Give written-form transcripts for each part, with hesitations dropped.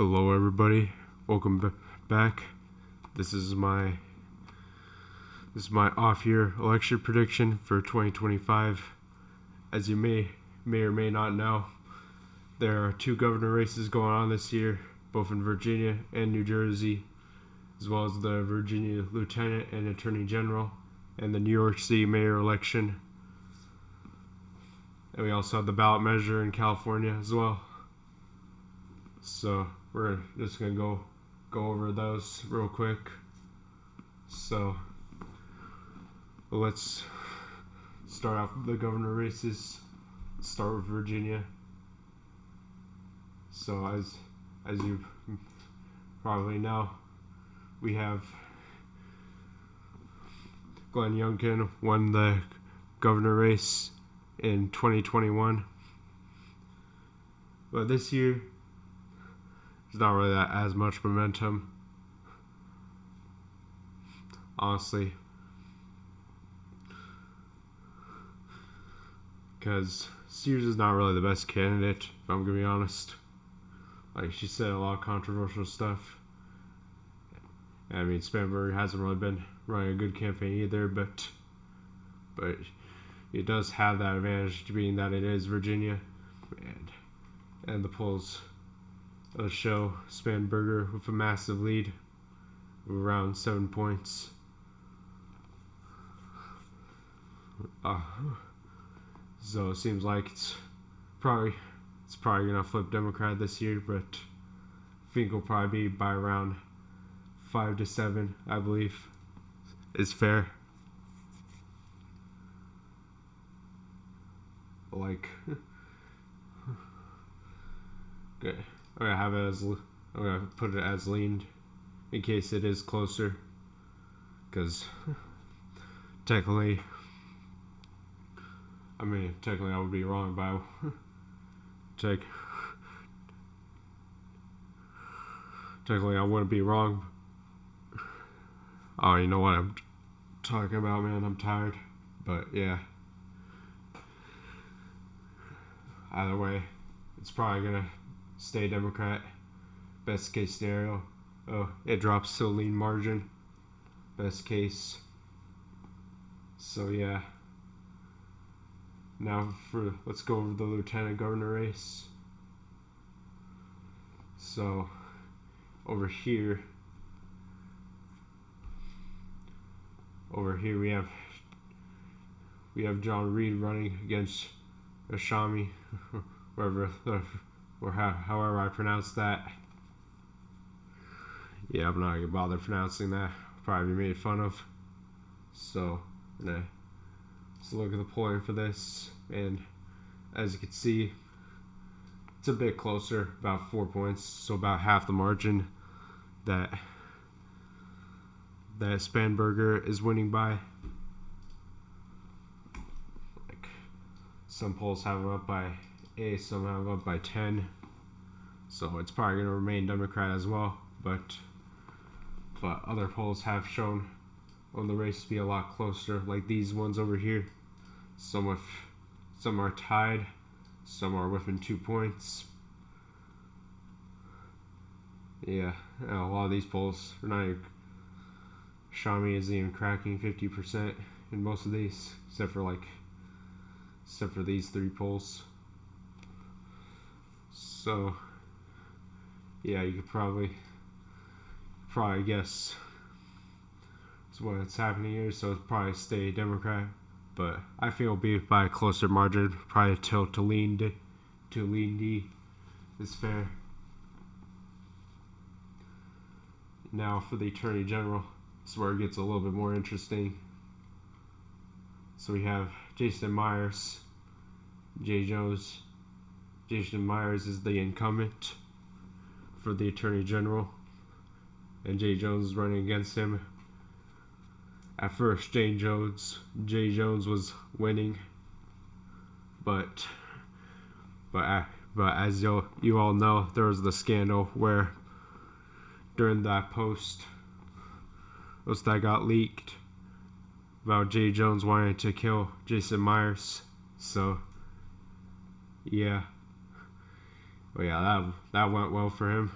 Hello everybody, welcome back. This is my off-year election prediction for 2025. As you may or may not know, there are two governor races going on this year, both in Virginia and New Jersey, as well as the Virginia Lieutenant and Attorney General, and the New York City Mayor election. And we also have the ballot measure in California as well. So we're just gonna go over those real quick. So let's start off with the governor races. Start with Virginia. So as you probably know, we have Glenn Youngkin won the governor race in 2021, but this year there's not really as much momentum, honestly, because Sears is not really the best candidate, if I'm gonna be honest. Like, she said a lot of controversial stuff. I mean, Spanberg hasn't really been running a good campaign either, but it does have that advantage to being that it is Virginia, and the polls show Spanberger with a massive lead of around 7 points. So it seems like it's probably gonna flip Democrat this year, but I think it'll probably be by around 5 to 7, I believe, is fair. Like, good. I'm gonna put it as leaned in case it is closer, because technically I would be wrong by technically I wouldn't be wrong. Oh, you know what I'm talking about, man. I'm tired, but yeah. Either way, it's probably gonna stay Democrat. Best case scenario, it drops to a lean margin. Best case. So yeah. Now let's go over the lieutenant governor race. So over here we have John Reed running against Ashami, however I pronounce that. Yeah, I'm not gonna bother pronouncing that. I'll probably be made fun of. So let's look at the polling for this, and as you can see, it's a bit closer, about 4 points, so about half the margin that Spanberger is winning by. Like, some polls have him up by 8, some have him up by 10. So it's probably going to remain Democrat as well. But other polls have shown on the race to be a lot closer, like these ones over here. Some are tied, some are within 2 points. Yeah, a lot of these polls are not even. Shami isn't even cracking 50% in most of these, except for these 3 polls. So yeah, you could probably guess what's happening here. So it's probably stay Democrat, but I feel it'll be by a closer margin, probably tilt to lean D is fair. Now for the Attorney General, this is where it gets a little bit more interesting. So we have Jason Myers, Jay Jones. Jason Myers is the incumbent for the Attorney General, and Jay Jones is running against him. At first, Jay Jones was winning, but as you all know, there was the scandal where during that post that got leaked about Jay Jones wanting to kill Jason Myers. So yeah, that went well for him.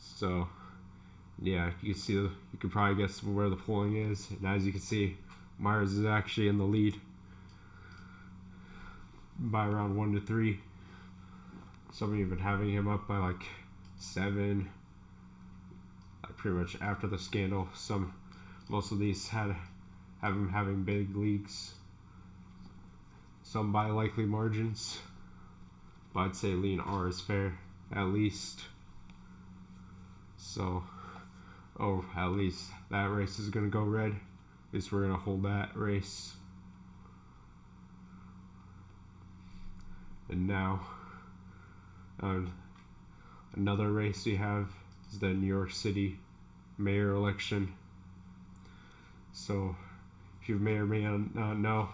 So yeah, you can see you can probably guess where the polling is, and as you can see, Myers is actually in the lead by around 1 to 3. Some even having him up by like 7. Like pretty much after the scandal, most of these have him having big leagues. Some by likely margins, but I'd say lean R is fair at least. So, at least that race is gonna go red. At least we're gonna hold that race. And now, another race we have is the New York City mayor election. So, if you may or may not know,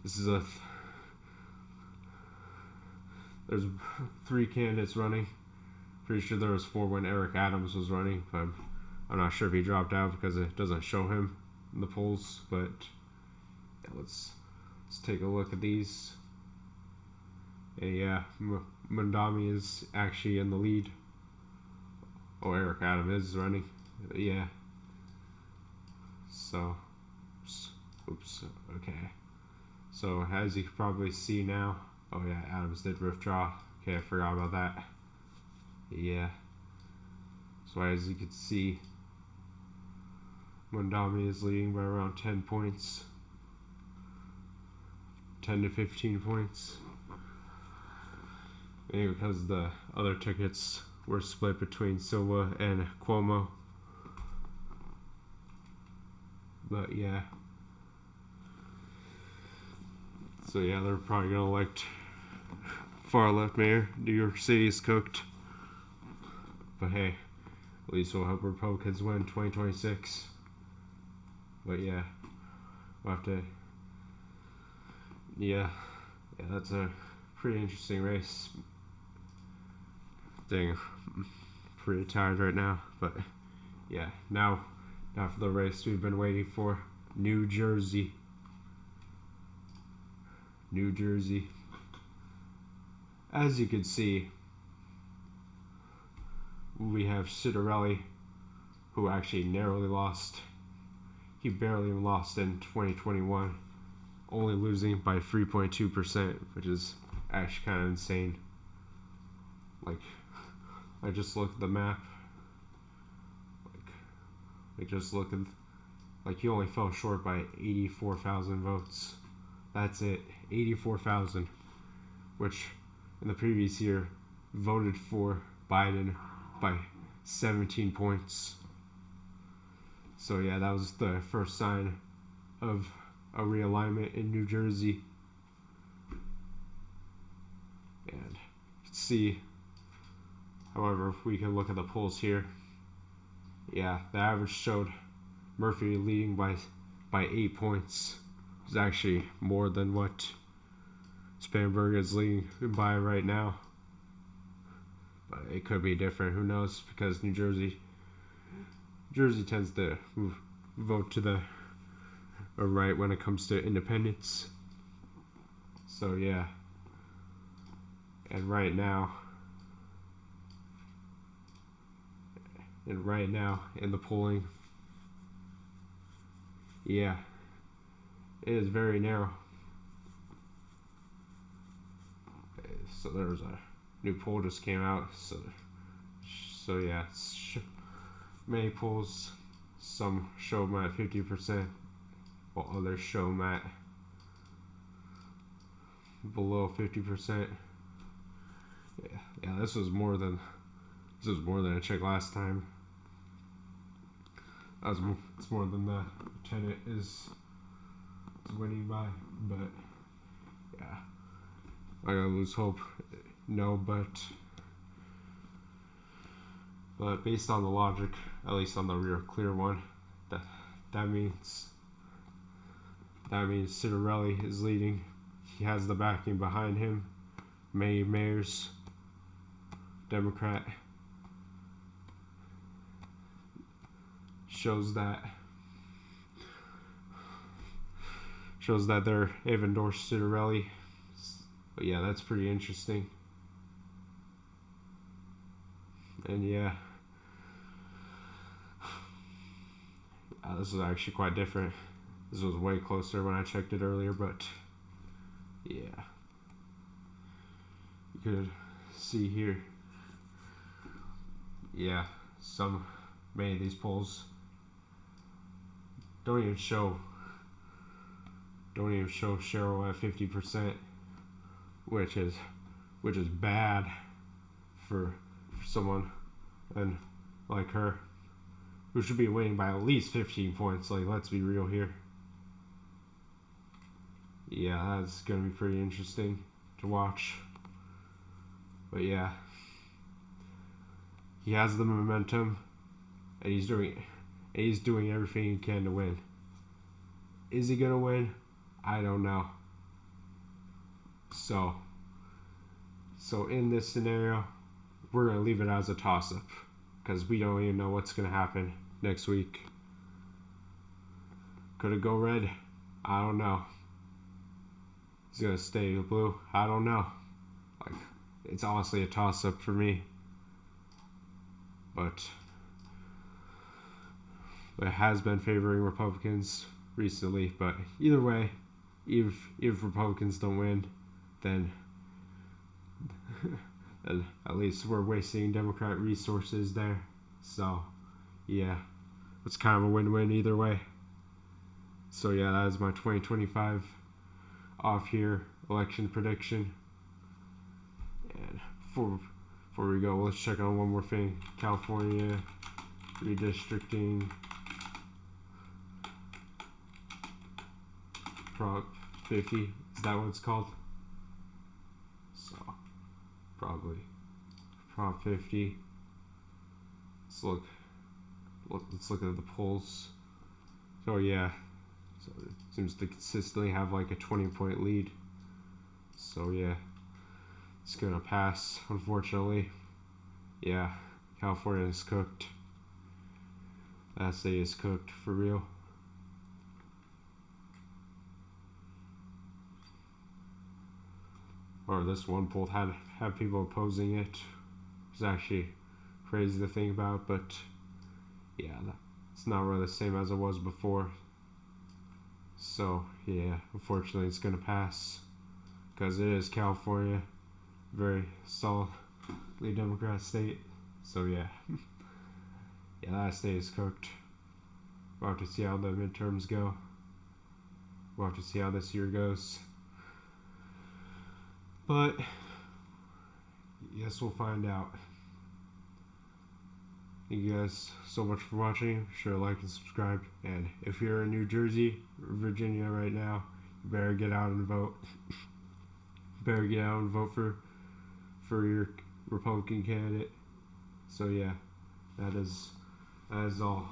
this is there's 3 candidates running. Pretty sure there was 4 when Eric Adams was running, but I'm not sure if he dropped out because it doesn't show him in the polls. But yeah, let's take a look at these. And yeah, Mandami is actually in the lead. Oh, Eric Adams is running. Yeah. So, oops. Okay. So as you can probably see now, oh yeah, Adams did withdraw. Okay, I forgot about that. Yeah. So as you can see, Mandami is leading by around 10 points. 10 to 15 points. Maybe because the other tickets were split between Silva and Cuomo. But yeah. So yeah, they're probably gonna elect far left mayor. New York City is cooked. But hey, at least we'll hope Republicans win 2026. But yeah, we'll have to. Yeah, that's a pretty interesting race. Dang, I'm pretty tired right now. But yeah, now for the race we've been waiting for, New Jersey. New Jersey. As you can see, we have Citarelli, who actually narrowly lost. He barely lost in 2021, only losing by 3.2%, which is actually kind of insane. Like, I just looked at the map. Like just look at, like he only fell short by 84,000 votes. That's it, 84,000, which in the previous year voted for Biden by 17 points. So yeah, that was the first sign of a realignment in New Jersey. And you can see, however, if we can look at the polls here, yeah, the average showed Murphy leading by 8 points. It's actually more than what Spanberg is leading by right now. But it could be different, who knows, because New Jersey tends to vote to the right when it comes to independence. So yeah. And right now in the polling, yeah, it is very narrow. So there's a new poll just came out. So yeah, many polls, some show them at 50%, while others show them at below 50%. Yeah, this was more than I checked last time. It's more than the tenant is winning by, but yeah, I gotta lose hope. No, but based on the logic, at least on the real clear one, that means Citarelli is leading. He has the backing behind him. Mayors, Democrat, shows that they've endorsed Citarelli. But yeah, that's pretty interesting. And yeah, this is actually quite different. This was way closer when I checked it earlier, but yeah, you could see here. Yeah, many of these polls don't even show Cheryl at 50%, which is bad for someone and like her, who should be winning by at least 15 points. Like, let's be real here. Yeah, that's gonna be pretty interesting to watch. But yeah, he has the momentum, and he's doing everything he can to win. Is he gonna win? I don't know. So in this scenario, we're gonna leave it as a toss-up because we don't even know what's gonna happen next week. Could it go red? I don't know. He's gonna stay blue? I don't know. Like, it's honestly a toss-up for me. But it has been favoring Republicans recently. But either way, if Republicans don't win, then at least we're wasting Democrat resources there. So yeah, it's kind of a win-win either way. So yeah, that is my 2025 off year election prediction. And before we go, let's check on one more thing. California redistricting Prop 50. Is that what it's called? So probably Prop 50. Let's look at the polls. So yeah, so it seems to consistently have like a 20-point lead. So yeah, it's gonna pass, unfortunately. Yeah, California is cooked. That state is cooked for real. Or this one poll had people opposing it. It's actually crazy to think about, but yeah, it's not really the same as it was before. So yeah, unfortunately it's gonna pass because it is California, very solidly Democrat state. So yeah, yeah, that state is cooked. We'll have to see how the midterms go. We'll have to see how this year goes. But yes, we'll find out. Thank you guys so much for watching. Be sure to like and subscribe. And if you're in New Jersey or Virginia right now, you better get out and vote. Better get out and vote for your Republican candidate. So yeah, that is all.